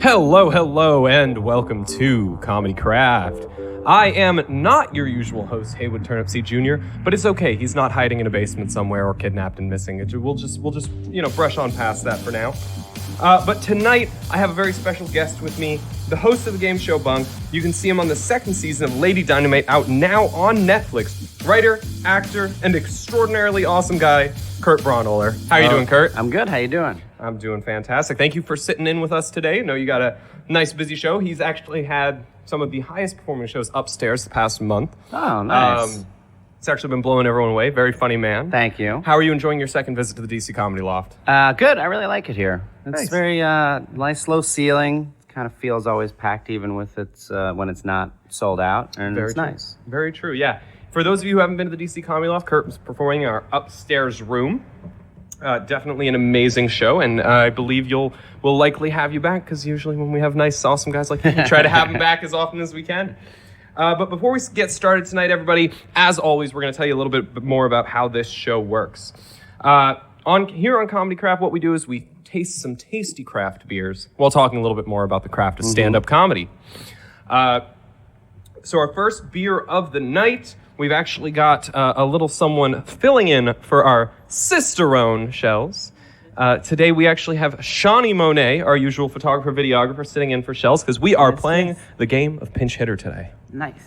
Hello, and welcome to Comedy Craft. I am not your usual host, Haywood Turnipseed Jr., but it's okay. He's not hiding in a basement somewhere or kidnapped and missing. We'll just brush on past that for now. But tonight, I have a very special guest with me, the host of the game show Bunk. You can see him on the second season of Lady Dynamite, out now on Netflix. Writer, actor, and extraordinarily awesome guy, Kurt Braunohler. How are you doing, Kurt? I'm good. How you doing? I'm doing fantastic. Thank you for sitting in with us today. I know you got a nice, busy show. He's actually had some of the highest performing shows upstairs the past month. Oh, nice. It's actually been blowing everyone away. Very funny man. Thank you. How are you enjoying your second visit to the DC Comedy Loft? Good. I really like it here. It's Nice. very nice, low ceiling. Kind of feels always packed, even with its when it's not sold out, and Very it's true. nice. Very true, yeah. For those of you who haven't been to the DC Comedy Loft, Kurt was performing in our upstairs room. Definitely an amazing show, and I believe we'll likely have you back, because usually when we have nice, awesome guys like you, we try to have them back as often as we can. But before we get started tonight, everybody, as always, we're going to tell you a little bit more about how this show works. Here on Comedy Craft, what we do is we taste some tasty craft beers while talking a little bit more about the craft of stand-up comedy. So our first beer of the night, we've actually got a little someone filling in for our Sisterone shells. Today we actually have Shawnee Monet, our usual photographer, videographer, sitting in for shells, because we are playing the game of pinch hitter today. Nice.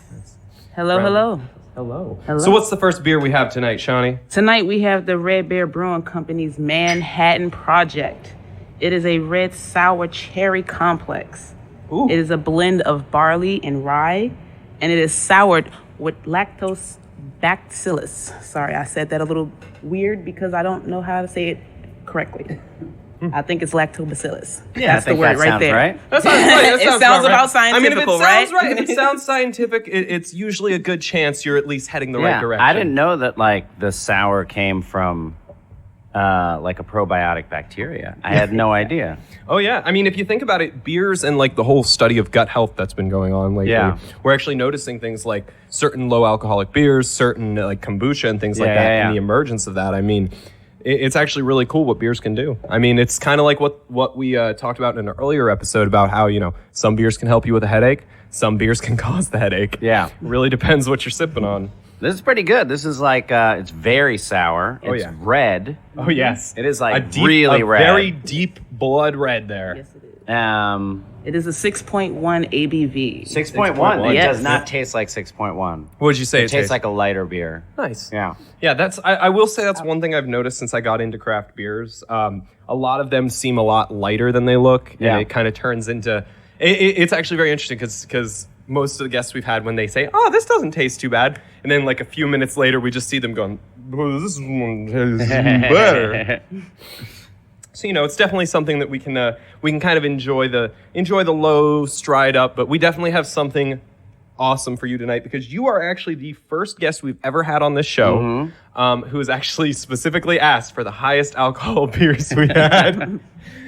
Hello. So what's the first beer we have tonight, Shawnee? Tonight we have the Red Bear Brewing Company's Manhattan Project. It is a red sour cherry complex. Ooh. It is a blend of barley and rye, and it is soured with lactose bacillus. Sorry, I said that a little weird because I don't know how to say it correctly. I think it's lactobacillus. Yeah, That's I think the word that right sounds there. right. That sounds right. That It sounds sounds about about right. scientific, I mean, if it right? sounds right, if it sounds scientific, it's usually a good chance you're at least heading the right direction. I didn't know that the sour came from a probiotic bacteria. I had no idea. Oh, yeah. I mean, if you think about it, beers and the whole study of gut health that's been going on lately, we're actually noticing things like certain low alcoholic beers, certain kombucha and things like that, and the emergence of that. I mean, it's actually really cool what beers can do. I mean, it's kind of like what we talked about in an earlier episode about how, some beers can help you with a headache, some beers can cause the headache. Yeah. Really depends what you're sipping on. This is pretty good. This is it's very sour. It's red. Oh, yes. It is a really red. Very deep blood red there. Yes, it is. It is a 6.1 ABV. 6.1. It Yes. does not taste like 6.1. What did you say? It tastes like a lighter beer. Nice. Yeah. Yeah, I will say that's one thing I've noticed since I got into craft beers. A lot of them seem a lot lighter than they look, and it kind of turns into... It's actually very interesting because most of the guests we've had, when they say, "Oh, this doesn't taste too bad," and then a few minutes later, we just see them going, "Oh, this one tastes better." So it's definitely something that we can kind of enjoy the low stride up, but we definitely have something awesome for you tonight, because you are actually the first guest we've ever had on this show who has actually specifically asked for the highest alcohol beers we had.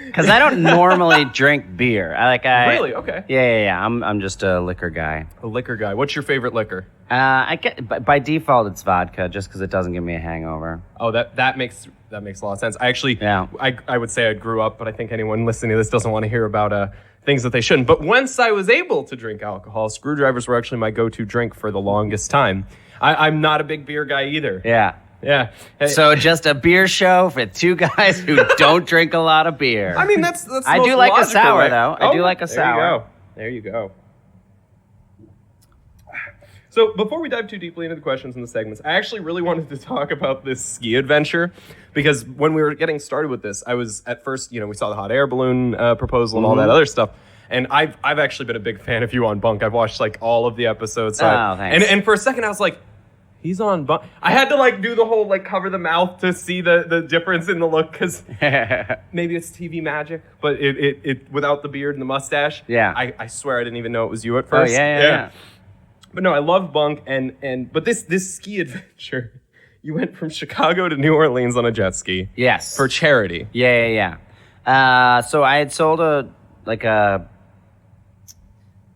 Because I don't normally drink beer. Really? Okay. Yeah. I'm just a liquor guy. A liquor guy. What's your favorite liquor? I get by default it's vodka, just because it doesn't give me a hangover. Oh, that makes a lot of sense. I actually, I would say I grew up, but I think anyone listening to this doesn't want to hear about things that they shouldn't. But once I was able to drink alcohol, screwdrivers were actually my go-to drink for the longest time. I'm not a big beer guy either. Yeah. Yeah. So just a beer show for two guys who don't drink a lot of beer. I mean, that's the I most do like a logical sour, way. though. I do like a sour. There you go. So before we dive too deeply into the questions and the segments, I actually really wanted to talk about this ski adventure, because when we were getting started with this, I was at first, we saw the hot air balloon proposal and all that other stuff. And I've actually been a big fan of you on Bunk. I've watched all of the episodes. So thanks. And for a second I was like, he's on Bunk. I had to do the whole cover the mouth to see the difference in the look, because maybe it's TV magic, but it without the beard and the mustache. Yeah. I swear I didn't even know it was you at first. Oh, yeah. But no, I love Bunk, but this ski adventure, you went from Chicago to New Orleans on a jet ski. Yes. For charity. Yeah. So I had sold a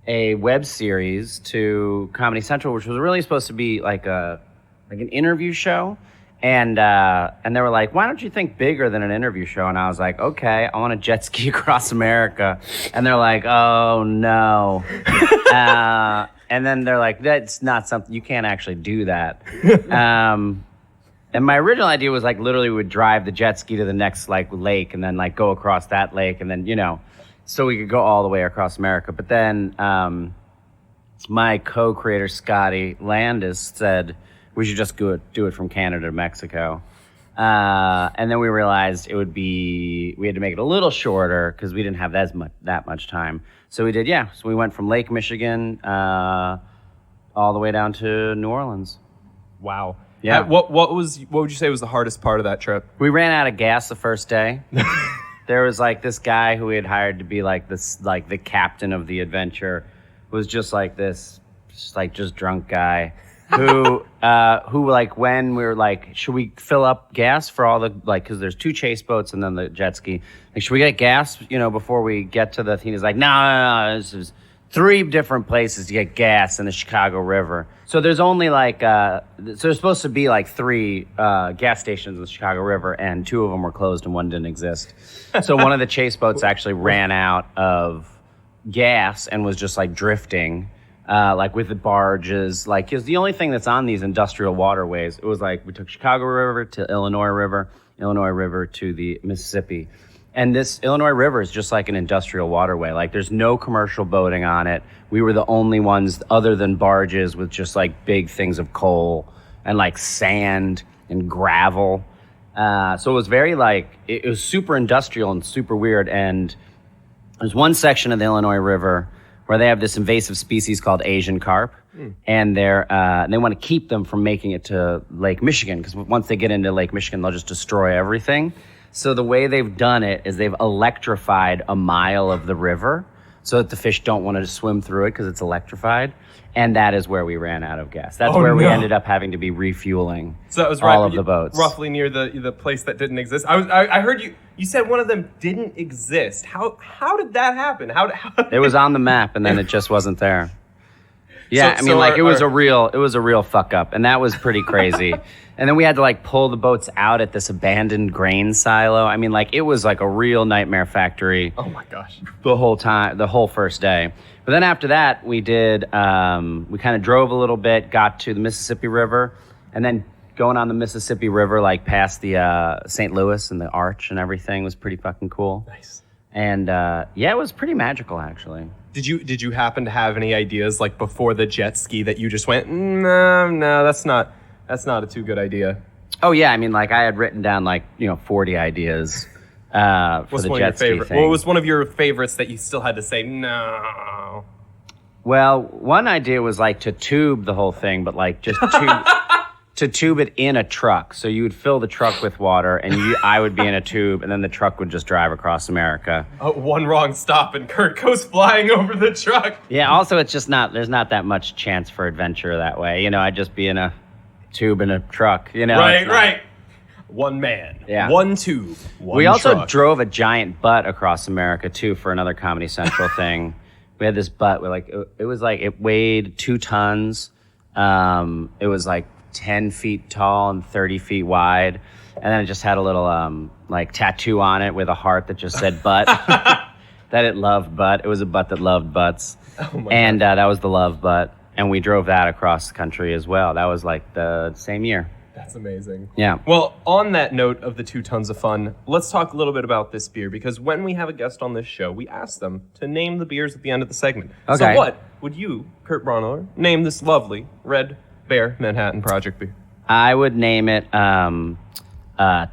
web series to Comedy Central, which was really supposed to be an interview show. And they were like, why don't you think bigger than an interview show? And I was like, okay, I want to jet ski across America. And they're like, oh, no. And then they're like, that's not something, you can't actually do that. And my original idea was like literally we would drive the jet ski to the next like lake and then like go across that lake and then, you know, so we could go all the way across America. But then my co-creator, Scotty Landis, said, we should just do it from Canada to Mexico. And then we realized we had to make it a little shorter because we didn't have that much time. So we did, So we went from Lake Michigan all the way down to New Orleans. Wow. Yeah. What would you say was the hardest part of that trip? We ran out of gas the first day. There was like this guy who we had hired to be like this, like the captain of the adventure, was just like this, just drunk guy. who like when we were like, should we fill up gas for all the like, because there's 2 chase boats and then the jet ski. Like, should we get gas, before we get to the thing? He's like, no. This is 3 different places to get gas in the Chicago River. So there's only like, so there's supposed to be like 3 gas stations in the Chicago River, and 2 of them were closed and 1 didn't exist. So one of the chase boats actually ran out of gas and was just like drifting. Like with the barges, like, because the only thing that's on these industrial waterways, it was like we took Chicago River to Illinois River to the Mississippi. And this Illinois River is just like an industrial waterway. Like, there's no commercial boating on it. We were the only ones other than barges with just like big things of coal and like sand and gravel. So it was very like, it was super industrial and super weird. And there's one section of the Illinois River where they have this invasive species called Asian carp, and they want to keep them from making it to Lake Michigan, because once they get into Lake Michigan, they'll just destroy everything. So the way they've done it is they've electrified a mile of the river so that the fish don't want to swim through it because it's electrified, and that is where we ran out of gas. That's where we ended up having to be refueling all of the boats. Roughly near the place that didn't exist. I heard you said one of them didn't exist. How did that happen? How It was on the map and then it just wasn't there. Yeah, it was a real fuck up, and that was pretty crazy. And then we had to like pull the boats out at this abandoned grain silo. I mean, like, it was like a real nightmare factory. Oh my gosh. The whole first day. But then after that, we did, we kind of drove a little bit, got to the Mississippi River, and then going on the Mississippi River, like past the St. Louis and the Arch and everything was pretty fucking cool. Nice. And it was pretty magical, actually. Did you happen to have any ideas like before the jet ski that you just went, no, that's not a too good idea? Oh yeah, I mean, like, I had written down like 40 ideas for the jet ski thing. What was one of your favorites that you still had to say no? Well, one idea was like to tube the whole thing, but like just to tube it in a truck. So you would fill the truck with water, and I would be in a tube, and then the truck would just drive across America. One wrong stop, and Kurt goes flying over the truck. Yeah, also, it's just there's not that much chance for adventure that way. I'd just be in a tube in a truck, Right. One man, one tube, one We also truck. drove a giant butt across America, too, for another Comedy Central thing. We had this butt where, like, it weighed 2 tons. It was, like, 10 feet tall and 30 feet wide. And then it just had a little, tattoo on it with a heart that just said butt. That it loved butt. It was a butt that loved butts. Oh and that was the love butt. And we drove that across the country as well. That was, like, the same year. That's amazing. Yeah. Well, on that note of the 2 tons of fun, let's talk a little bit about this beer, because when we have a guest on this show, we ask them to name the beers at the end of the segment. Okay. So what would you, Kurt Braunohler, name this lovely Red Bear Manhattan Project beer? I would name it Tart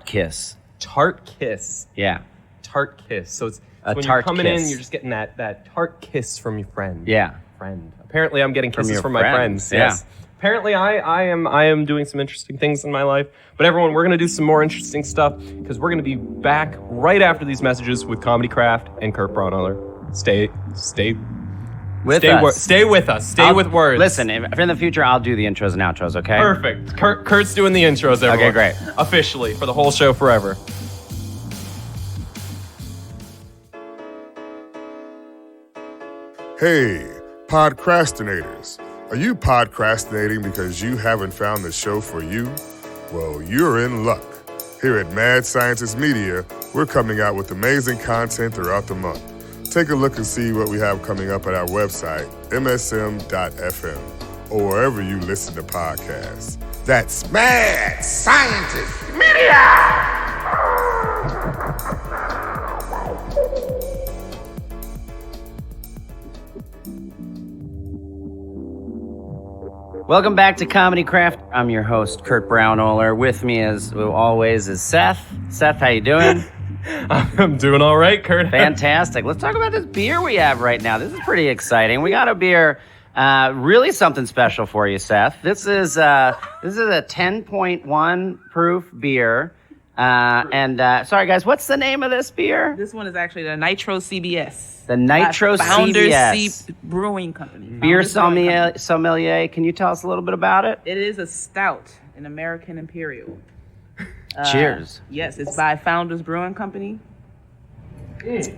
Kiss. Tart Kiss. Yeah. Tart Kiss. So it's when tart you're coming kiss. in, you're just getting that tart kiss from your friend. Yeah. Friend. Apparently, I'm getting kisses your from my friends. Yeah. Yes. Apparently, I am doing some interesting things in my life. But everyone, we're going to do some more interesting stuff, because we're going to be back right after these messages with Comedy Craft and Kurt Braunohler. Stay with us. Stay with words. Listen, if in the future, I'll do the intros and outros, okay? Perfect. Kurt's doing the intros, everyone. Okay, great. Officially, for the whole show forever. Hey, podcrastinators. Are you podcrastinating because you haven't found the show for you? Well, you're in luck. Here at Mad Scientist Media, we're coming out with amazing content throughout the month. Take a look and see what we have coming up at our website, msm.fm, or wherever you listen to podcasts. That's Mad Scientist Media! Welcome back to Comedy Craft. I'm your host, Kurt Braunohler. With me, as always, is Seth. Seth, how you doing? I'm doing all right, Kurt. Fantastic. Let's talk about this beer we have right now. This is pretty exciting. We got a beer, really something special for you, Seth. This is a 10.1 proof beer. Sorry, guys, what's the name of this beer? This one is actually the Nitro CBS. The Nitro Founders CBS. Brewing Company. Beer Founders sommelier. Can you tell us a little bit about it? It is a stout, an American Imperial. Cheers. Yes, it's by Founders Brewing Company.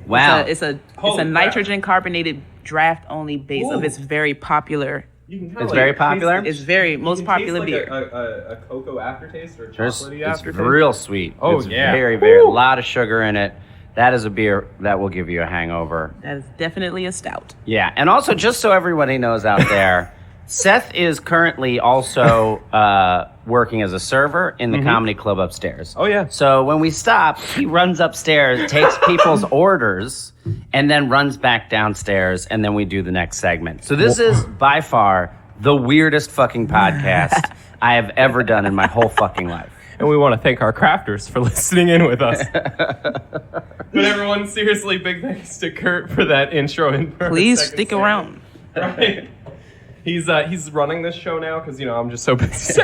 Wow. It's a nitrogen carbonated draft only base of its very popular. It's very popular? It's very most popular beer. A cocoa aftertaste or a chocolatey aftertaste. It's real sweet. Oh, it's yeah. Very, very, a lot of sugar in it. That is a beer that will give you a hangover. That is definitely a stout. Yeah, and also just so everybody knows out there, Seth is currently also working as a server in the comedy club upstairs. Oh, yeah. So when we stop, he runs upstairs, takes people's orders, and then runs back downstairs, and then we do the next segment. So this is by far the weirdest fucking podcast I have ever done in my whole fucking life. And we want to thank our crafters for listening in with us. But everyone, seriously, big thanks to Kurt for that intro. Please stick around. Right. He's running this show now because, I'm just so busy.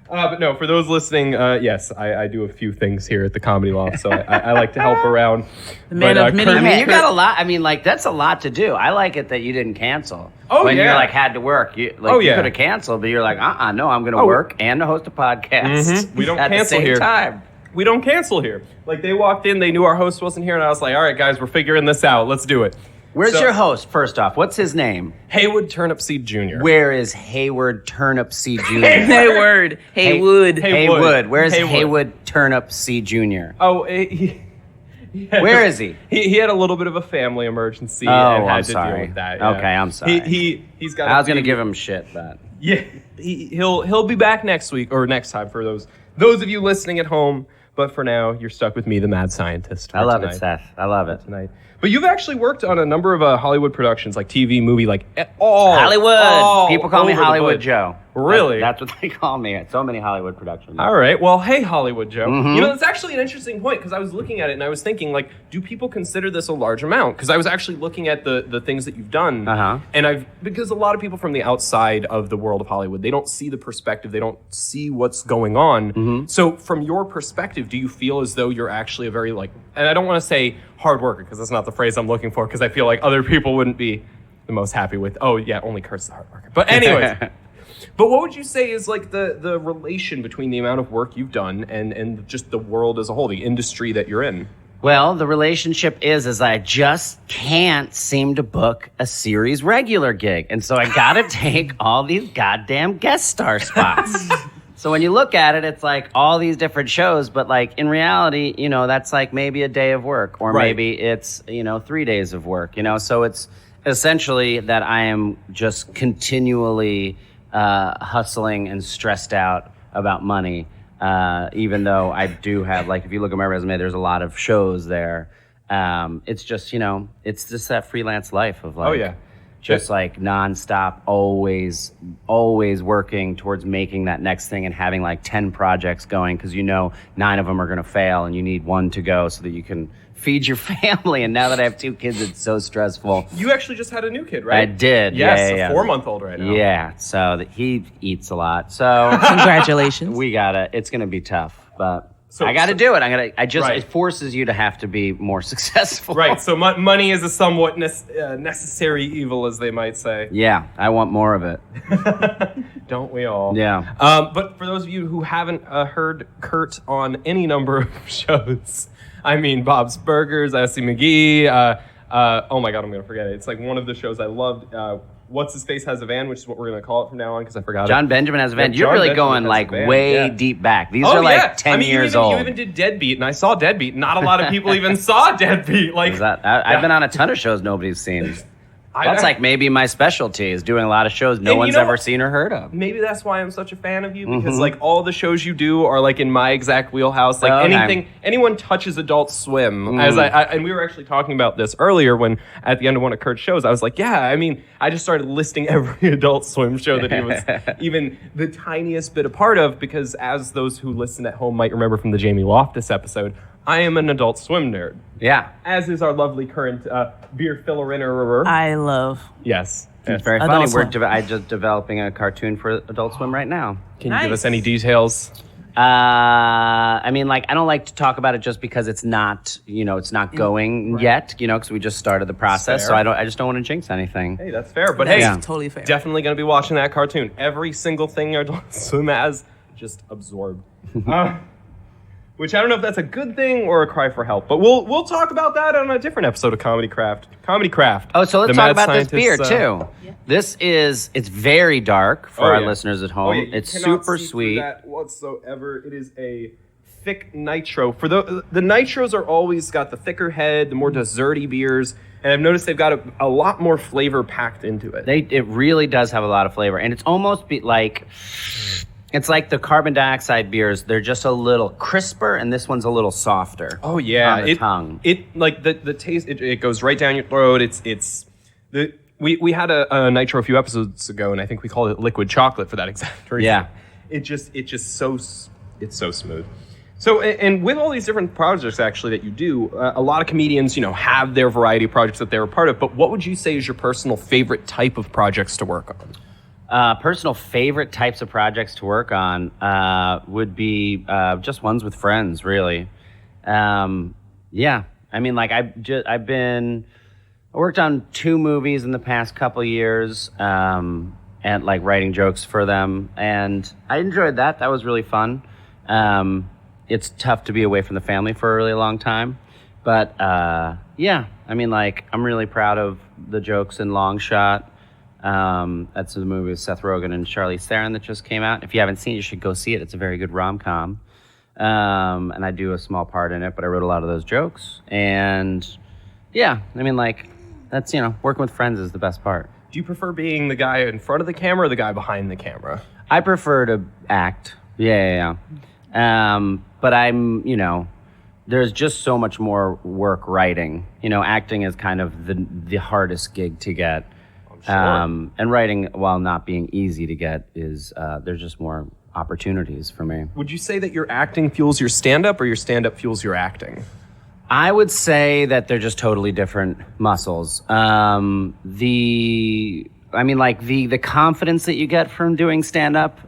But no, for those listening, yes, I do a few things here at the Comedy Loft, so I like to help around. The man of many hats. You got a lot. That's a lot to do. I like it that you didn't cancel. Oh, when yeah. you had to work. You could have canceled, but you're like, no, I'm going to work and host a podcast. We don't at cancel the same here. Time. We don't cancel here. They walked in, they knew our host wasn't here, and I was like, all right, guys, we're figuring this out. Let's do it. Where's your host, first off? What's his name? Haywood Turnipseed Jr. Where is Haywood Turnipseed Jr.? Haywood. Haywood. Where's Haywood. Haywood Turnipseed Jr.? Oh, Where is he? He had a little bit of a family emergency and I'm had sorry. to deal with that. Yeah. Okay, I'm sorry. He's got. I was going to give him shit, but yeah, he'll be back next week or next time for those of you listening at home. But for now, you're stuck with me, the Mad Scientist. I love it, Seth. I love it. Tonight. But you've actually worked on a number of Hollywood productions, like TV, movie, all Hollywood. People call me over the Hollywood place. Joe. Really? That's what they call me. So many Hollywood productions. All right. Well, hey, Hollywood Joe. Mm-hmm. It's actually an interesting point because I was looking at it and I was thinking, do people consider this a large amount? Because I was actually looking at the things that you've done, and because a lot of people from the outside of the world of Hollywood, they don't see the perspective, they don't see what's going on. Mm-hmm. So, from your perspective, do you feel as though you're actually a very and I don't want to say hard worker because that's not the phrase I'm looking for because I feel like other people wouldn't be the most happy with. Oh yeah, only Kurt's the hard worker. But anyways. But what would you say is the relation between the amount of work you've done and just the world as a whole, the industry that you're in? Well, the relationship is I just can't seem to book a series regular gig. And so I got to take all these goddamn guest star spots. So when you look at it, it's all these different shows, but in reality, that's maybe a day of work or maybe it's, 3 days of work, So it's essentially that I am just continually hustling and stressed out about money, even though I do have, if you look at my resume, there's a lot of shows there. It's just, it's just that freelance life of nonstop, always working towards making that next thing and having 10 projects going because 9 of them are going to fail and you need one to go so that you can feed your family. And now that I have 2 kids, it's so stressful. You actually just had a new kid, right? I did. Yes, yeah. a 4-month-old right now. Yeah, so he eats a lot. So Congratulations. It's going to be tough, but I got to do it. It forces you to have to be more successful. Right. So money is a somewhat necessary evil, as they might say. Yeah, I want more of it. Don't we all? Yeah. But for those of you who haven't heard Kurt on any number of shows, Bob's Burgers, Essie McGee. Oh my God, I'm gonna forget it. It's one of the shows I loved. What's His Face Has a Van, which is what we're going to call it from now on because I forgot John it. Benjamin Has a Van. Yeah, You're John really Benjamin going has like a van, way yeah. deep back. These are like 10 years old. You even did Deadbeat, and I saw Deadbeat. Not a lot of people even saw Deadbeat. Like I've been on a ton of shows nobody's seen. That's like maybe my specialty is doing a lot of shows no one's ever seen or heard of. Maybe that's why I'm such a fan of you because like all the shows you do are like in my exact wheelhouse. Like anyone touches Adult Swim. As and we were actually talking about this earlier when at the end of one of Kurt's shows, I was like, yeah, I mean, I just started listing every Adult Swim show that he was even the tiniest bit a part of because as those who listen at home might remember from the Jamie Loftus episode, I am an Adult Swim nerd. Yeah. As is our lovely current beer filler-inner. I love. Yes. It's very funny. I'm just developing a cartoon for Adult Swim right now. Can you give us any details? I mean, like, I don't like to talk about it just because it's not, it's not going yet, because we just started the process. So I just don't want to jinx anything. Hey, that's fair. But That's totally fair. Definitely going to be watching that cartoon. Every single thing Adult Swim has, just absorbed. Which I don't know if that's a good thing or a cry for help, but we'll talk about that on a different episode of Comedy Craft. Comedy Craft. Oh, so let's talk about this beer too. Yeah. It's very dark for our listeners at home. It's super sweet. That whatsoever. It is a thick nitro. For the nitros are always got the thicker head, the more desserty beers, and I've noticed they've got a lot more flavor packed into it. It really does have a lot of flavor, and it's almost like. It's like the carbon dioxide beers. They're just a little crisper, and this one's a little softer. Oh yeah, on the tongue. It like the taste. It goes right down your throat. We had a nitro a few episodes ago, and I think we called it liquid chocolate for that exact reason. Yeah, it's so smooth. So and with all these different projects actually that you do, a lot of comedians have their variety of projects that they're a part of. But what would you say is your personal favorite type of projects to work on? Personal favorite types of projects to work on would be just ones with friends, really. Yeah, I mean, like I worked on 2 movies in the past couple years, and like writing jokes for them, and I enjoyed that. That was really fun. It's tough to be away from the family for a really long time, but yeah, I mean, like I'm really proud of the jokes in Long Shot. That's the movie with Seth Rogen and Charlize Theron that just came out. If you haven't seen it, you should go see it. It's a very good rom-com. And I do a small part in it, but I wrote a lot of those jokes. And yeah, I mean, like, that's, working with friends is the best part. Do you prefer being the guy in front of the camera or the guy behind the camera? I prefer to act. Yeah. But I'm, there's just so much more work writing. Acting is kind of the hardest gig to get. Sure. And writing, while not being easy to get, is there's just more opportunities for me. Would you say that your acting fuels your stand-up or your stand-up fuels your acting? I would say that they're just totally different muscles. The confidence that you get from doing stand-up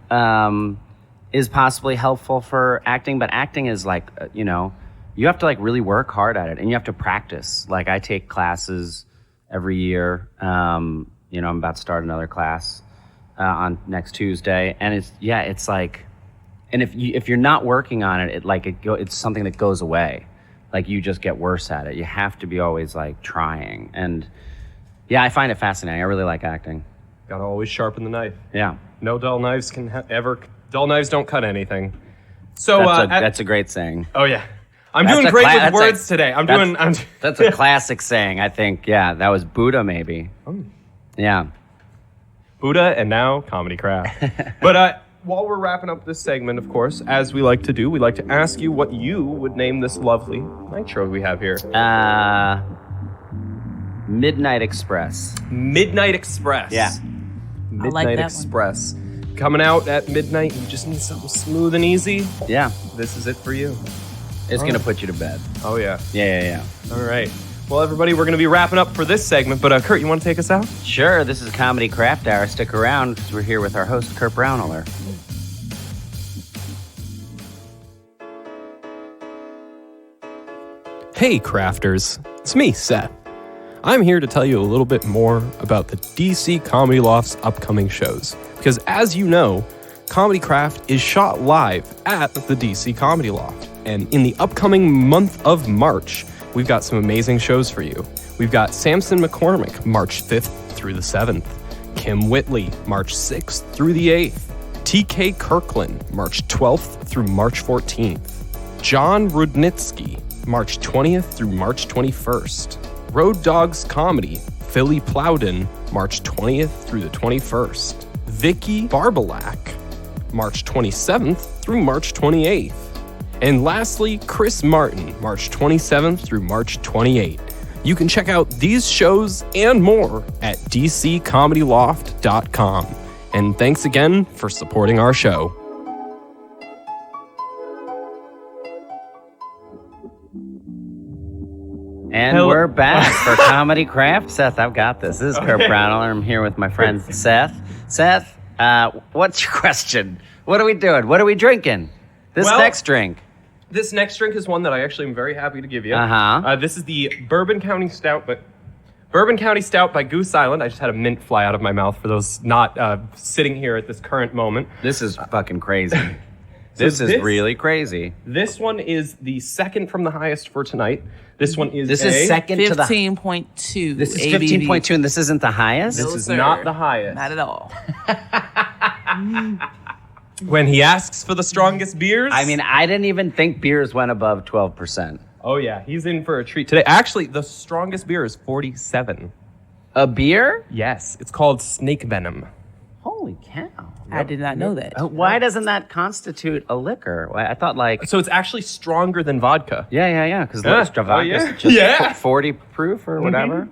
is possibly helpful for acting, but acting is like, you have to like really work hard at it, and you have to practice. Like I take classes every year. I'm about to start another class on next Tuesday, and it's like, and if you're not working on it, it's something that goes away. Like you just get worse at it. You have to be always like trying, and yeah, I find it fascinating. I really like acting. Gotta always sharpen the knife. Yeah. No dull knives dull knives don't cut anything. So that's a great saying. Oh yeah. I'm doing great with words today. That's a classic saying, I think. Yeah, that was Buddha, maybe. Oh. Yeah. Buddha and now Comedy Craft. But while we're wrapping up this segment, of course, as we like to do, we like to ask you what you would name this lovely nitro we have here. Midnight Express. Midnight Express. Yeah. Midnight Express. One. Coming out at midnight, you just need something smooth and easy. Yeah. This is it for you. It's going to put you to bed. Oh, yeah. Yeah. All right. Well, everybody, we're going to be wrapping up for this segment, but Kurt, you want to take us out? Sure. This is Comedy Craft Hour. Stick around because we're here with our host, Kurt Braunohler. Hey, crafters. It's me, Seth. I'm here to tell you a little bit more about the DC Comedy Loft's upcoming shows. Because as you know, Comedy Craft is shot live at the DC Comedy Loft. And in the upcoming month of March, we've got some amazing shows for you. We've got Samson McCormick, March 5th through the 7th. Kim Whitley, March 6th through the 8th. TK Kirkland, March 12th through March 14th. John Rudnitsky, March 20th through March 21st. Road Dogs Comedy, Philly Plowden, March 20th through the 21st. Vicky Barbalak, March 27th through March 28th. And lastly, Chris Martin, March 27th through March 28th. You can check out these shows and more at dccomedyloft.com. And thanks again for supporting our show. And we're back for Comedy Craft. Seth, I've got this. This is Kurt Braunohler. I'm here with my friend Seth. Seth, what's your question? What are we doing? What are we drinking? This next drink. This next drink is one that I actually am very happy to give you. This is the Bourbon County Stout by Goose Island. I just had a mint fly out of my mouth for those not sitting here at this current moment. This is fucking crazy. This is really crazy. This one is the second from the highest for tonight. This one is second to the 15.2. This is 15.2, and this isn't the highest? This is not the highest. Not at all. When he asks for the strongest beers. I mean, I didn't even think beers went above 12%. Oh, yeah. He's in for a treat today. Actually, the strongest beer is 47. A beer? Yes. It's called Snake Venom. Holy cow. I did not know that. Why doesn't that constitute a liquor? I thought So it's actually stronger than vodka. Yeah. Because Yeah. just 40 proof or whatever.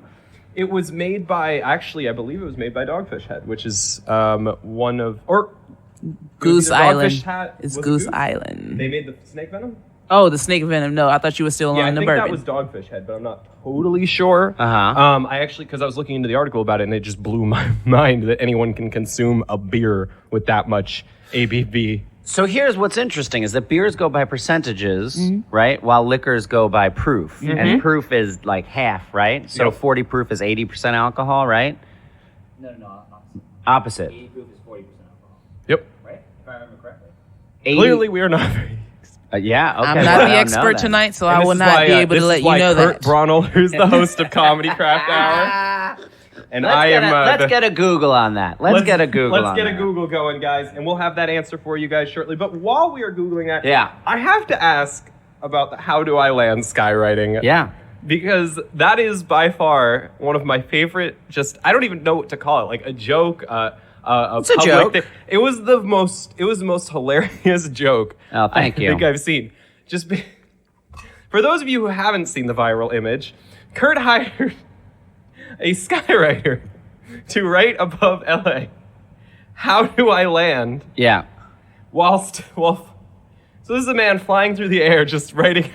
It was made by, I believe it was made by Dogfish Head, which is one of, or Goose Island. It's Goose Island. They made the Snake Venom? Oh, the Snake Venom. No, I thought you were still on the bourbon. I think that was Dogfish Head, but I'm not totally sure. I actually, because I was looking into the article about it, and it just blew my mind that anyone can consume a beer with that much ABV. So here's what's interesting is that beers go by percentages, right? While liquors go by proof. And proof is like half, right? So 40 proof is 80% alcohol, right? No. Opposite. 80 proof is 40% alcohol. Yep. Right? If I remember correctly. Clearly, we are not very yeah, okay. I'm not the expert tonight, so I will not be able to let you know Kurt that. Braunohler is the host of Comedy Craft Hour. And let's get a Google on that. Let's get a Google going, guys, and we'll have that answer for you guys shortly. But while we are Googling that, I have to ask about the how do I land skywriting. Yeah. Because that is by far one of my favorite, I don't even know what to call it, like a joke, it's a joke. thing. It was the most hilarious joke I think I've seen. For those of you who haven't seen the viral image, Kurt hired a skywriter to write above LA. How do I land? Yeah. So this is a man flying through the air just writing.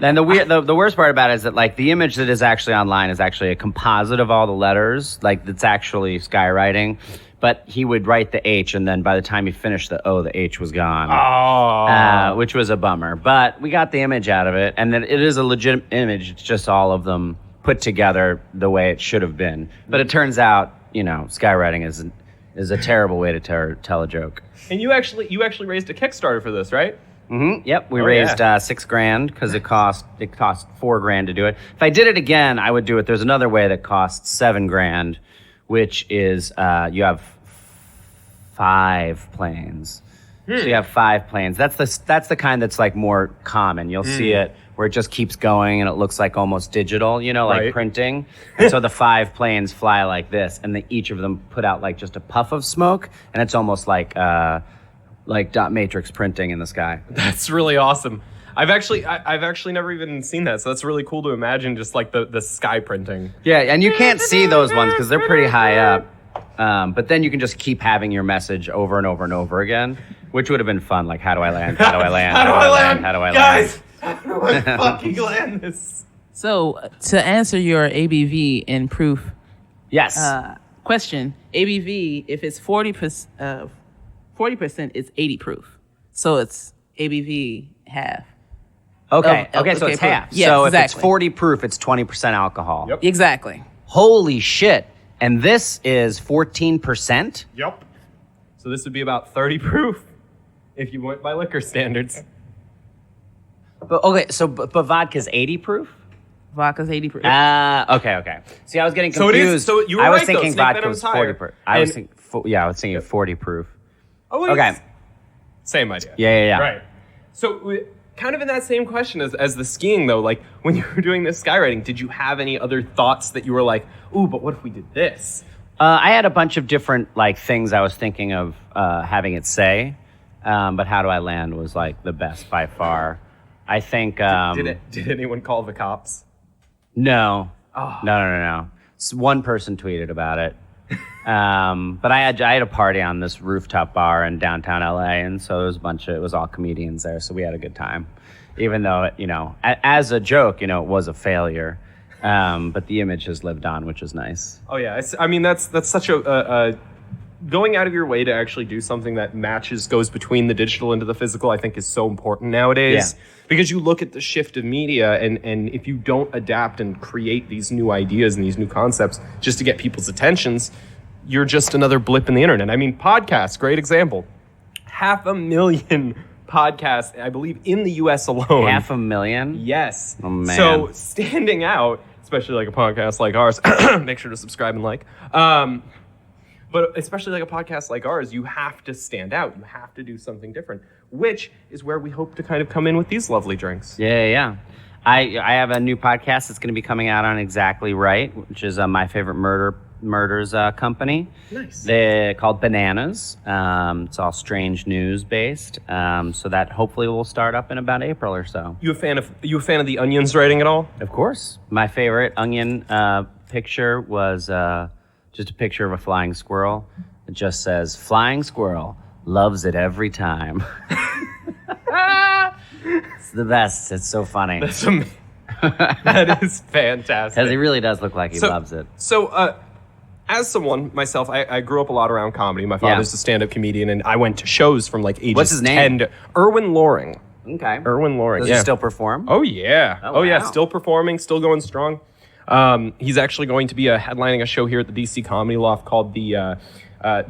And the worst part about it is that like the image that is actually online is actually a composite of all the letters, like that's actually skywriting. But he would write the H, and then by the time he finished the O, the H was gone. Which was a bummer. But we got the image out of it, and then it is a legit image. It's just all of them put together the way it should have been. But it turns out, skywriting is a terrible way to tell a joke. And you actually raised a Kickstarter for this, right? Mm-hmm. Yep, we raised $6,000 because it cost $4,000 to do it. If I did it again, I would do it. There's another way that costs $7,000, which is you have 5 planes. So you have 5 planes. That's the kind that's like more common. You'll see it where it just keeps going and it looks like almost digital, like printing. And so the 5 planes fly like this, and each of them put out like just a puff of smoke, and it's almost like dot matrix printing in the sky. That's really awesome. I've actually never even seen that, so that's really cool to imagine, just like the sky printing. Yeah, and you can't see those ones because they're pretty high up. But then you can just keep having your message over and over and over again, which would have been fun. Like, how do I land? How do I land? How do I land? How do I land? Guys, how do I fucking land this? So, to answer your ABV and proof question, ABV, if it's 40%, 40% is 80 proof. So it's ABV half. Okay, so it's proof. half. Yes, so exactly. if it's 40 proof, it's 20% alcohol. Yep. Exactly. Holy shit. And this is 14%? Yep. So this would be about 30 proof if you went by liquor standards. But vodka's 80 proof? Vodka's 80 proof. Okay. See, I was getting So it is- confused. so you were I was right, though. thinking Snake vodka venom's was 40 higher. proof. I was And- thinking 40 proof. Oh, it's Okay. Same idea. Yeah. Right. So, kind of in that same question as the skiing, though, like when you were doing this skywriting, did you have any other thoughts that you were like, ooh, but what if we did this? I had a bunch of different like things I was thinking of having it say, but how do I land was like the best by far. I think. Did anyone call the cops? No. Oh. No. One person tweeted about it. But I had a party on this rooftop bar in downtown LA, and so it was all comedians there, so we had a good time. Even though, as a joke, it was a failure. But the image has lived on, which is nice. Oh yeah, I mean that's such a going out of your way to actually do something that goes between the digital into the physical. I think is so important nowadays because you look at the shift of media, and if you don't adapt and create these new ideas and these new concepts just to get people's attentions, you're just another blip in the internet. I mean, podcasts, great example. 500,000 podcasts, I believe, in the U.S. alone. 500,000? Yes. Oh, man. So standing out, especially like a podcast like ours, make sure to subscribe and like. But especially like a podcast like ours, you have to stand out. You have to do something different, which is where we hope to kind of come in with these lovely drinks. Yeah. I have a new podcast that's going to be coming out on Exactly Right, which is my favorite murders company. Nice. They're called Bananas. It's all strange news based. So that hopefully will start up in about April or so. You a fan of the Onion's writing at all? Of course. My favorite Onion picture was just a picture of a flying squirrel. It just says, "Flying squirrel, loves it every time." It's the best. It's so funny. That is fantastic. Because he really does look like he So- loves it. So, as someone myself, I grew up a lot around comedy. My father's a stand-up comedian, and I went to shows from like ages What's his 10 name? to Erwin Loring. Okay. Erwin Loring. Does yeah. he still perform? Oh yeah. Oh, Yeah. wow. Still performing. Still going strong. He's actually going to be headlining a show here at the DC Comedy Loft called the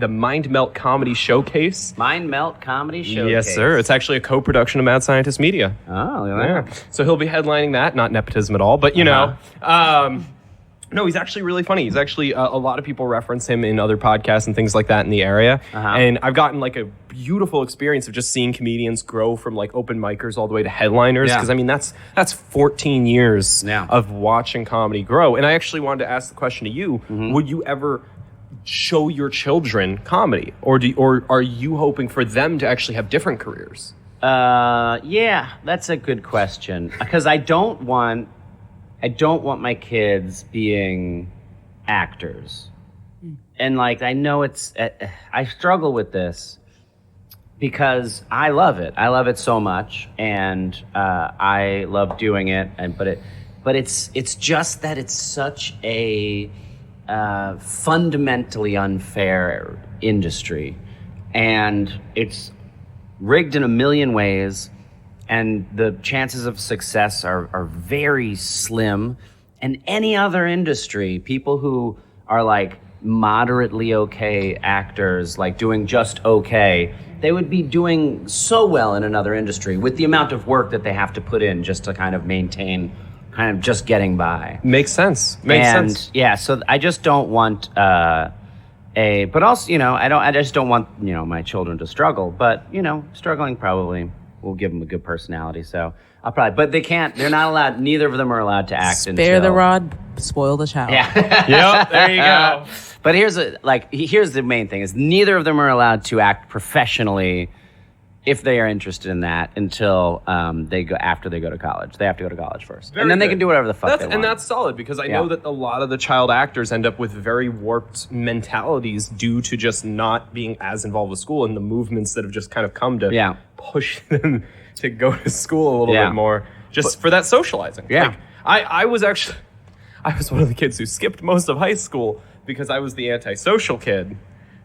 Mind Melt Comedy Showcase. Mind Melt Comedy Showcase. Yes, sir. It's actually a co-production of Mad Scientist Media. Oh, Yeah. So he'll be headlining that. Not nepotism at all, but you know. No, he's actually really funny. He's actually a lot of people reference him in other podcasts and things like that in the area. And I've gotten like a beautiful experience of just seeing comedians grow from like open micers all the way to headliners. Because I mean that's 14 years of watching comedy grow. And I actually wanted to ask the question to you: would you ever show your children comedy, or are you hoping for them to actually have different careers? Yeah, that's a good question. Because I don't want my kids being actors. And like, I know I struggle with this because I love it. I love it so much, and I love doing it. But it's just that it's such a fundamentally unfair industry, and it's rigged in a million ways. And the chances of success are very slim. And any other industry, people who are like moderately okay actors, like doing just okay, they would be doing so well in another industry with the amount of work that they have to put in just to kind of maintain kind of just getting by. Makes sense. Makes sense. Yeah, so I just don't want but also, I just don't want, my children to struggle, but, struggling probably will give them a good personality. So I'll probably, but they're not allowed, neither of them are allowed to act Spare the rod, spoil the child. Yeah. Yep, there you go. But here's the main thing is neither of them are allowed to act professionally if they are interested in that until after they go to college. They have to go to college first. Very and then they good. can do whatever the fuck they want. And that's solid because I know that a lot of the child actors end up with very warped mentalities due to just not being as involved with school and the movements that have just kind of come to push them to go to school a little bit more just for that socializing. Yeah. Like, I was one of the kids who skipped most of high school because I was the antisocial kid.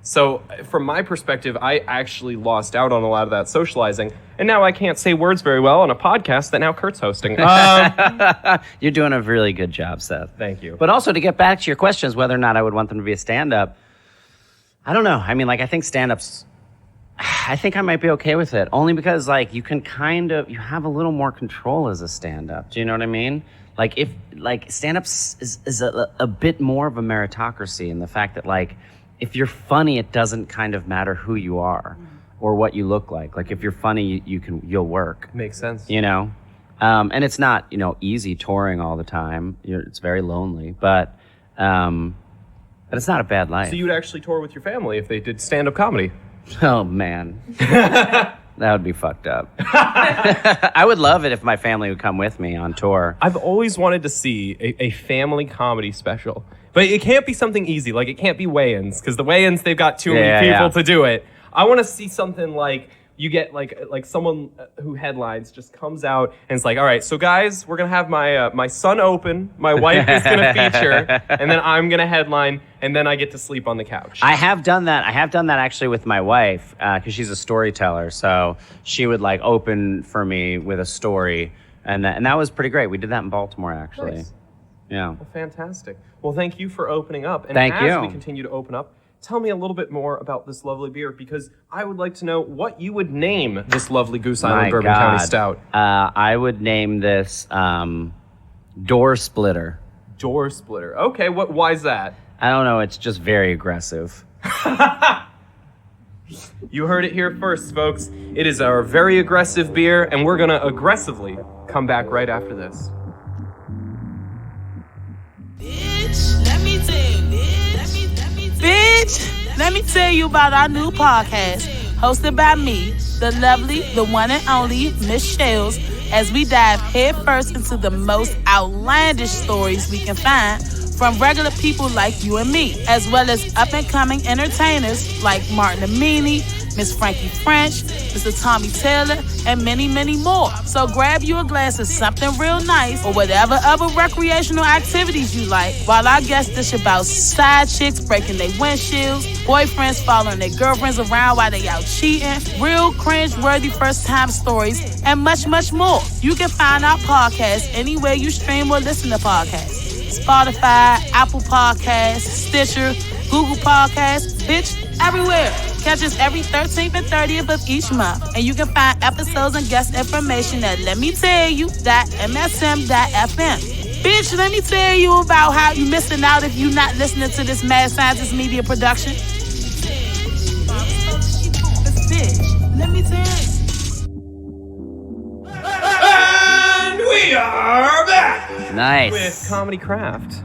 So from my perspective, I actually lost out on a lot of that socializing. And now I can't say words very well on a podcast that now Kurt's hosting. You're doing a really good job, Seth. Thank you. But also to get back to your questions, whether or not I would want them to be a stand-up, I don't know. I mean, like, I think stand-ups, I think I might be okay with it, only because like you have a little more control as a stand-up. Do you know what I mean? Like if like stand-up is a bit more of a meritocracy in the fact that like if you're funny, it doesn't kind of matter who you are or what you look like. Like if you're funny, you'll work. Makes sense. You know, and it's not easy touring all the time. It's very lonely, but it's not a bad life. So you would actually tour with your family if they did stand-up comedy? Oh, man. That would be fucked up. I would love it if my family would come with me on tour. I've always wanted to see a family comedy special. But it can't be something easy. Like, it can't be weigh-ins, because the weigh-ins, they've got too many people to do it. I want to see something like you get like someone who headlines just comes out and it's like, all right, so guys, we're going to have my son open, my wife is going to feature, and then I'm going to headline, and then I get to sleep on the couch. I have done that. I have done that actually with my wife because she's a storyteller. So she would like open for me with a story, and that was pretty great. We did that in Baltimore actually. Nice. Yeah. Well, fantastic. Well, thank you for opening up. And Thank as you. we continue to open up, tell me a little bit more about this lovely beer, because I would like to know what you would name this lovely Goose Island Bourbon County Stout. I would name this Door Splitter. Door Splitter. Okay, why is that? I don't know. It's just very aggressive. You heard it here first, folks. It is our very aggressive beer, and we're going to aggressively come back right after this. Bitch, let me tell you about our new podcast, hosted by me, the lovely, the one and only Miss Shells, as we dive headfirst into the most outlandish stories we can find from regular people like you and me, as well as up-and-coming entertainers like Martin Amini, Miss Frankie French, Mr. Tommy Taylor, and many, many more. So grab you a glass of something real nice or whatever other recreational activities you like while our guests dish about side chicks breaking their windshields, boyfriends following their girlfriends around while they out cheating, real cringe-worthy first-time stories, and much, much more. You can find our podcast anywhere you stream or listen to podcasts. Spotify, Apple Podcasts, Stitcher, Google Podcasts, bitch, everywhere. Catch us every 13th and 30th of each month. And you can find episodes and guest information at letmetellyu.msm.fm. Bitch, let me tell you about how you missing out if you're not listening to this Mad Scientist media production. Bitch, let me tell you. And we are back Nice. with Comedy Craft.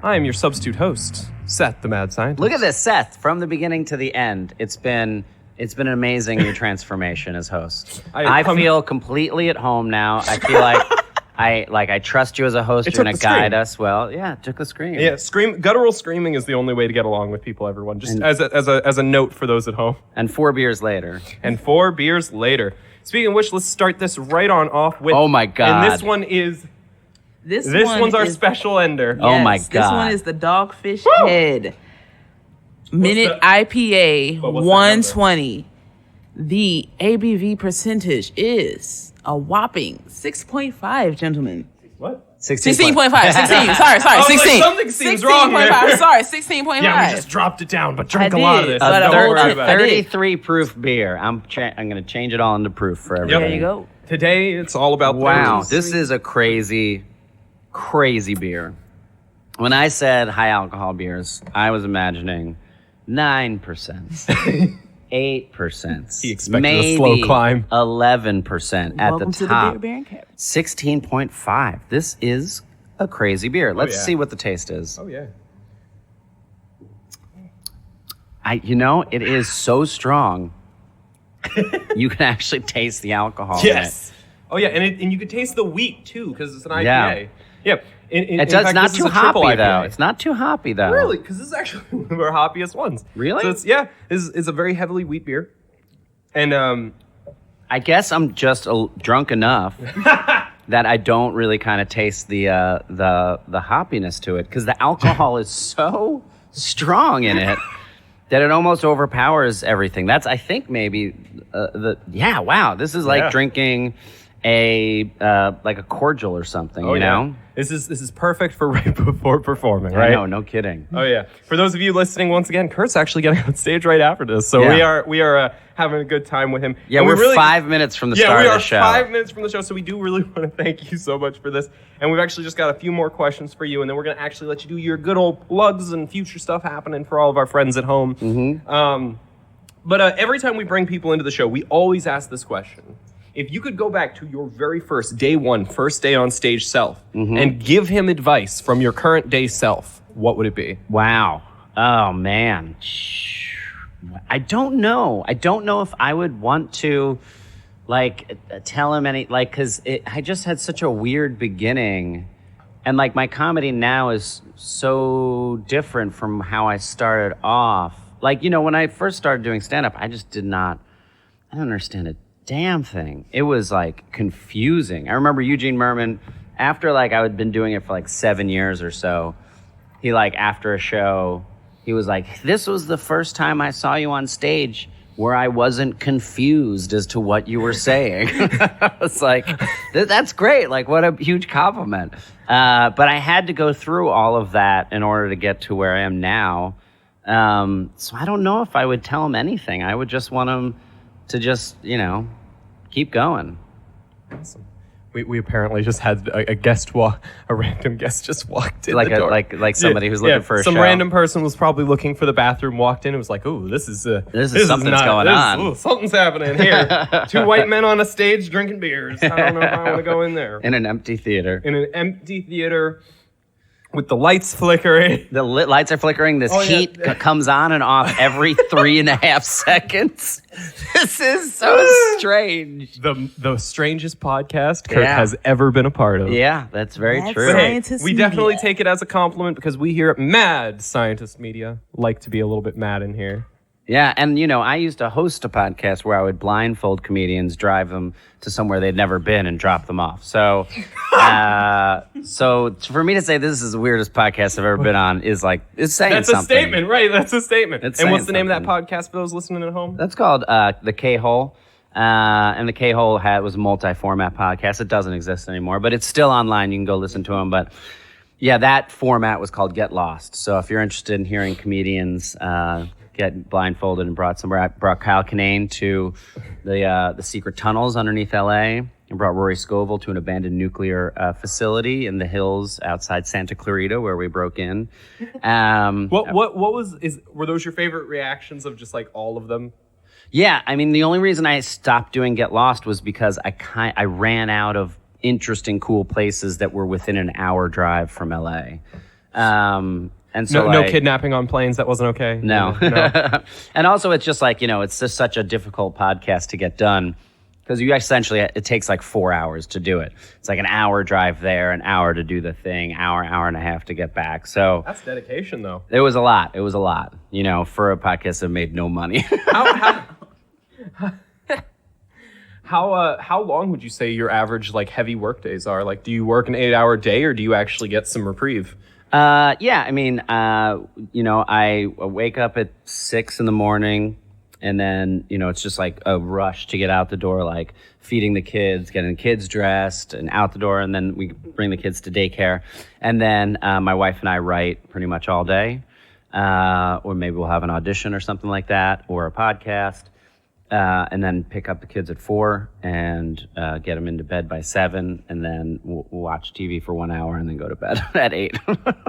I am your substitute host, Seth the Mad Scientist. Look at this, Seth. From the beginning to the end, it's been an amazing your transformation as host. I feel completely at home now. I feel like I trust you as a host. You're gonna guide us well. Yeah, it took the scream. Yeah, guttural screaming is the only way to get along with people. Everyone, just as a note for those at home. And 4 beers later. And 4 beers later. Speaking of which, let's start this right on off with. Oh my God. And this one is. This one's our is, special ender. Oh my This God. one is the Dogfish Woo! Head Minute IPA what's that 120. The ABV percentage is a whopping 6.5, gentlemen. What? 16.5. 16. Sorry. I was like, 16. something seems wrong there. 16.5. Sorry, 16.5. Yeah, we just dropped it down, but drank I a lot of did. this. But Don't I worry about it. 33 proof beer. I'm going to change it all into proof for everybody. There you go. Today, it's all about Wow, those. this is a crazy beer. When I said high alcohol beers, I was imagining 9%, 8%. He expected maybe a slow climb. 11% at Welcome the to top. the Beer Baron Cabin. 16.5. This is a crazy beer. Let's yeah. see what the taste is. Oh, yeah. It is so strong. You can actually taste the alcohol in it. Yes. Oh, yeah, and you could taste the wheat, too, because it's an IPA. Yeah. It does fact, not this too is a triple hoppy, IPA. though. It's not too hoppy, though. Really? Because this is actually one of our hoppiest ones. Really? So it's a very heavily wheat beer. And I guess I'm just drunk enough that I don't really kind of taste the hoppiness to it, because the alcohol is so strong in it that it almost overpowers everything. That's, I think, maybe wow. This is like drinking like a cordial or something, you know? This is perfect for right before performing, right? No kidding. Oh yeah. For those of you listening, once again, Kurt's actually getting on stage right after this, so we are having a good time with him. Yeah, and we're 5 minutes from the start of the show. Yeah, we are 5 minutes from the show, so we do really want to thank you so much for this. And we've actually just got a few more questions for you, and then we're going to actually let you do your good old plugs and future stuff happening for all of our friends at home. Mm-hmm. But every time we bring people into the show, we always ask this question. If you could go back to your very first day on stage self and give him advice from your current day self, what would it be? Wow. Oh, man. I don't know. I don't know if I would want to, like, tell him because I just had such a weird beginning. And, like, my comedy now is so different from how I started off. Like, when I first started doing stand-up, I didn't understand it. Damn thing. It was like confusing. I remember Eugene Merman, after like I had been doing it for like 7 years or so, he like after a show, he was like, "This was the first time I saw you on stage where I wasn't confused as to what you were saying." I was like, that's great. Like, what a huge compliment. But I had to go through all of that in order to get to where I am now. So I don't know if I would tell him anything. I would just want him to just, keep going. Awesome. We apparently just had a random guest just walked in like the door. Like somebody who's looking for a show. Some random person was probably looking for the bathroom, walked in, and was like, "Ooh, this is something's going on. Ooh, something's happening here. 2 white men on a stage drinking beers. I don't know if I want to go in there." In an empty theater. With the lights flickering. The lights are flickering. This heat comes on and off every 3.5 seconds. This is so strange. The strangest podcast Kurt has ever been a part of. Yeah, that's very true. But hey, we definitely take it as a compliment because we here at Mad Scientist Media like to be a little bit mad in here. Yeah, and I used to host a podcast where I would blindfold comedians, drive them to somewhere they'd never been, and drop them off. So, so for me to say this is the weirdest podcast I've ever been on is saying something. That's a statement, right? That's a statement. And what's the name of that podcast for those listening at home? That's called The K-Hole. And The K-Hole was a multi-format podcast. It doesn't exist anymore, but it's still online. You can go listen to them. But yeah, that format was called Get Lost. So if you're interested in hearing comedians get blindfolded and brought Kyle Kinane to the secret tunnels underneath LA, and brought Rory Scovel to an abandoned nuclear facility in the hills outside Santa Clarita where we broke in. Were those your favorite reactions of just like all of them? Yeah, I mean the only reason I stopped doing Get Lost was because I ran out of interesting, cool places that were within an hour drive from LA. And so no kidnapping on planes. That wasn't okay. No. And also, it's just like it's just such a difficult podcast to get done because it takes like 4 hours to do it. It's like an hour drive there, an hour to do the thing, hour and a half to get back. So that's dedication, though. It was a lot. For a podcast that made no money. How long would you say your average like heavy work days are? Like, do you work an 8-hour day, or do you actually get some reprieve? Yeah, I mean, I wake up at 6 a.m, and then, it's just like a rush to get out the door, like feeding the kids, getting the kids dressed and out the door. And then we bring the kids to daycare. And then my wife and I write pretty much all day. Or maybe we'll have an audition or something like that, or a podcast. And then pick up the kids at 4 and get them into bed by 7, and then we'll watch TV for 1 hour and then go to bed at 8.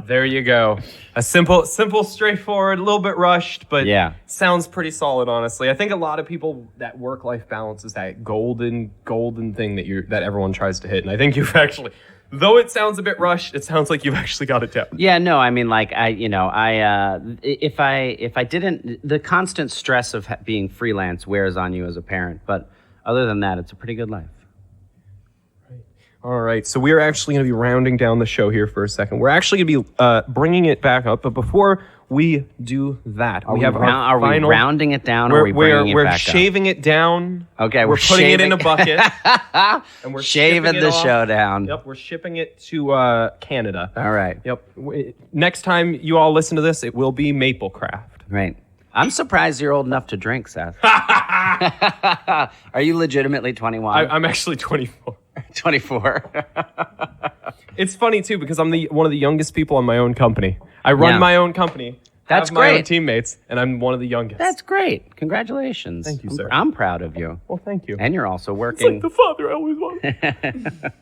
There you go. A simple, straightforward, a little bit rushed, but sounds pretty solid, honestly. I think a lot of people, that work-life balance is that golden thing that everyone tries to hit, and I think you've actually... Though it sounds a bit rushed, it sounds like you've actually got it down. Yeah, no, I mean, like, if I didn't, the constant stress of being freelance wears on you as a parent. But other than that, it's a pretty good life. All right, so we're actually going to be rounding down the show here for a second. We're actually going to be bringing it back up, but before we do that, we rounding it down, or are we bringing it back up? We're shaving it down. Okay, we're putting it in a bucket. And we're shaving the show down. Yep, we're shipping it to Canada. All right. Yep. Next time you all listen to this, it will be Maple Craft. Right. I'm surprised you're old enough to drink, Seth. Are you legitimately 21? I'm actually 24. 24. It's funny too because I'm one of the youngest people in my own company. I run my own company. That's have my own great. teammates, and I'm one of the youngest. That's great. Congratulations. Thank you, sir. I'm proud of you. Well, thank you. And you're also It's working. like the father I always wanted.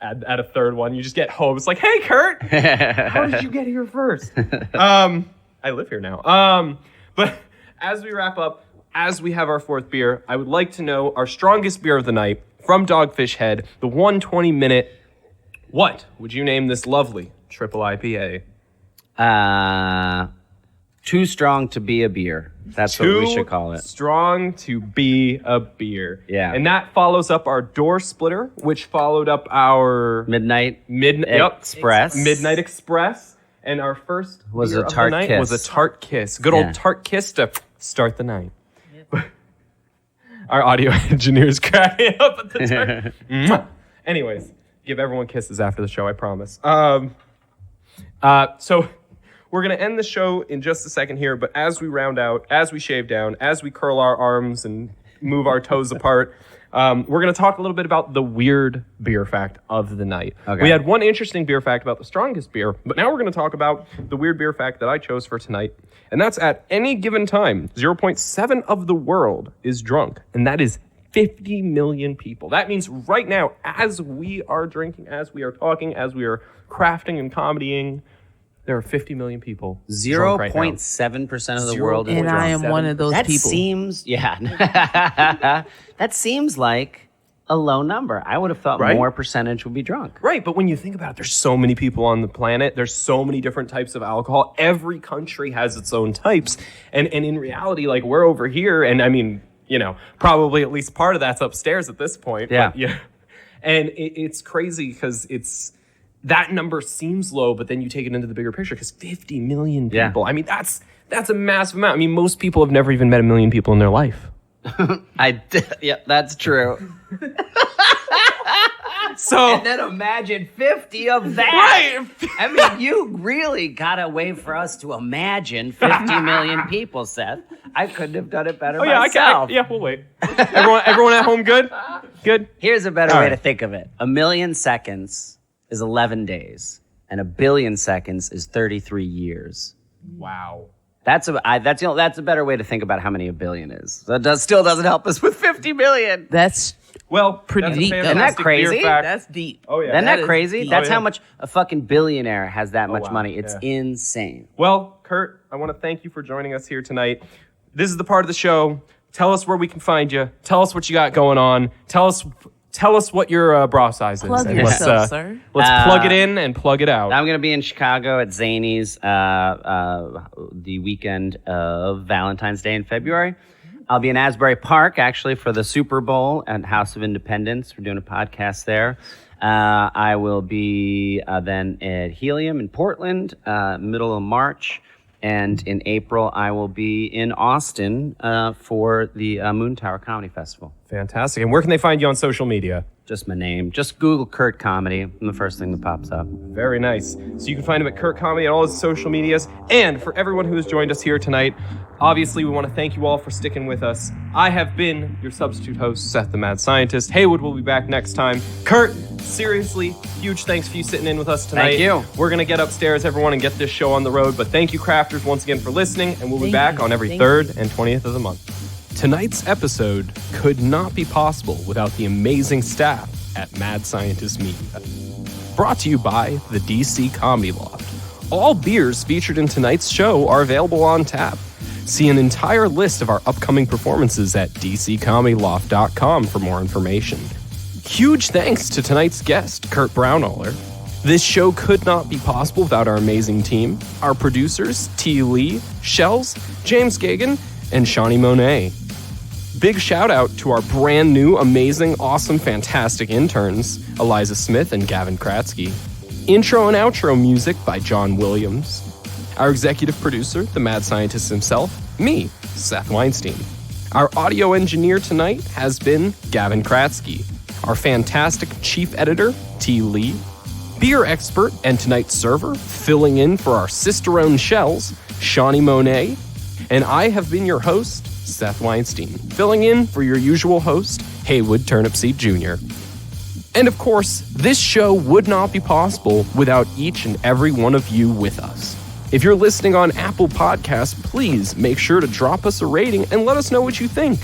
add a third one. You just get home. It's like, hey, Kurt, how did you get here first? I live here now. But as we wrap up, as we have our fourth beer, I would like to know our strongest beer of the night from Dogfish Head, the 120-minute. What would you name this lovely triple IPA? Too strong to be a beer. That's what we should call it. Strong to be a beer. Yeah. And that follows up our Door Splitter, which followed up our Midnight Express. Express. Midnight Express. And our first Was beer a of the Tart night Kiss. was a Tart Kiss. Good Yeah. old Tart Kiss to start the night. Our audio engineer's cracking up at the Tart. Mwah. Anyways, give everyone kisses after the show, I promise. So we're going to end the show in just a second here, but as we round out, as we shave down, as we curl our arms and move our toes apart, we're going to talk a little bit about the weird beer fact of the night. Okay. We had one interesting beer fact about the strongest beer, but now we're going to talk about the weird beer fact that I chose for tonight. And that's at any given time, 0.7 of the world is drunk. And that is 50 million people. That means right now, as we are drinking, as we are talking, as we are crafting and comedying, there are 50 million people. 0.7% of the world is And drunk. I am one of those That people. seems, that seems like a low number. I would have thought Right? more percentage would be drunk. Right, but when you think about it, there's so many people on the planet. There's so many different types of alcohol. Every country has its own types. And in reality, like, we're over here, and I mean, you know, probably at least part of that's upstairs at this point. Yeah. But, yeah. And it's crazy because that number seems low, but then you take it into the bigger picture because 50 million Yeah. people. I mean, that's a massive amount. I mean, most people have never even met a million people in their life. Yeah, that's true. So, And then imagine 50 of that. right. I mean, you really got a way for us to imagine 50 million people, Seth. I couldn't have done it better Oh, yeah, myself. yeah, we'll wait. Everyone at home good? Good? Here's a better All way right. to think of it. 1 million seconds is 11 days, and 1 billion seconds is 33 years. Wow. That's a better way to think about how many 1 billion is. That still doesn't help us with 50 million. That's Well, Pretty that's a deep, though. fantastic Isn't that crazy? beer fact. that's deep. Oh, yeah. Isn't that is crazy? deep. That's Oh, yeah. how much a fucking billionaire has that much wow. money. It's Yeah. insane. Well, Kurt, I want to thank you for joining us here tonight. This is the part of the show. Tell us where we can find you. Tell us what you got going on. Tell us what your bra size is. Plug And yourself, sir. Let's plug it in and plug it out. I'm going to be in Chicago at Zany's the weekend of Valentine's Day in February. I'll be in Asbury Park, actually, for the Super Bowl at House of Independence. We're doing a podcast there. I will be then at Helium in Portland, middle of March. And in April, I will be in Austin for the Moon Tower Comedy Festival. Fantastic. And where can they find you on social media? Just my name. Just Google Kurt Comedy. I'm the first thing that pops up. Very nice. So you can find him at Kurt Comedy on all his social medias. And for everyone who has joined us here tonight, obviously we want to thank you all for sticking with us. I have been your substitute host, Seth the Mad Scientist. Haywood will be back next time. Kurt, seriously, huge thanks for you sitting in with us tonight. Thank you. We're going to get upstairs, everyone, and get this show on the road. But thank you, crafters, once again for listening. And we'll be Thank back you. on every Thank 3rd and 20th of the month. Tonight's episode could not be possible without the amazing staff at Mad Scientist Media. Brought to you by the DC Comedy Loft. All beers featured in tonight's show are available on tap. See an entire list of our upcoming performances at dccomedyloft.com for more information. Huge thanks to tonight's guest, Kurt Braunohler. This show could not be possible without our amazing team, our producers, T. Lee, Shells, James Gagan, and Shawnee Monet. Big shout out to our brand new, amazing, awesome, fantastic interns, Eliza Smith and Gavin Kratzky. Intro and outro music by John Williams. Our executive producer, the Mad Scientist himself, me, Seth Weinstein. Our audio engineer tonight has been Gavin Kratzky. Our fantastic chief editor, T. Lee. Beer expert and tonight's server, filling in for our sister-owned Shells, Shawnee Monet. And I have been your host, Seth Weinstein, filling in for your usual host, Haywood Turnipseed Jr. And of course, this show would not be possible without each and every one of you with us. If you're listening on Apple Podcasts, please make sure to drop us a rating and let us know what you think.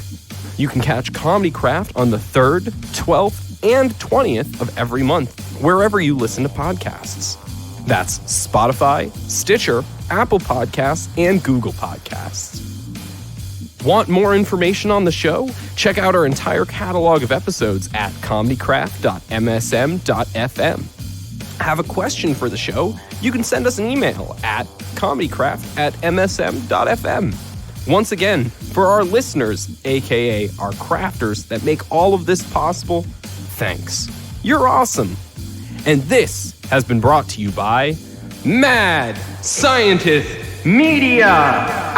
You can catch Comedy Craft on the 3rd, 12th, and 20th of every month, wherever you listen to podcasts. That's Spotify, Stitcher, Apple Podcasts, and Google Podcasts. Want more information on the show? Check out our entire catalog of episodes at comedycraft.msm.fm. Have a question for the show? You can send us an email at comedycraft@msm.fm. Once again, for our listeners, aka our crafters that make all of this possible, thanks. You're awesome. And this has been brought to you by Mad Scientist Media.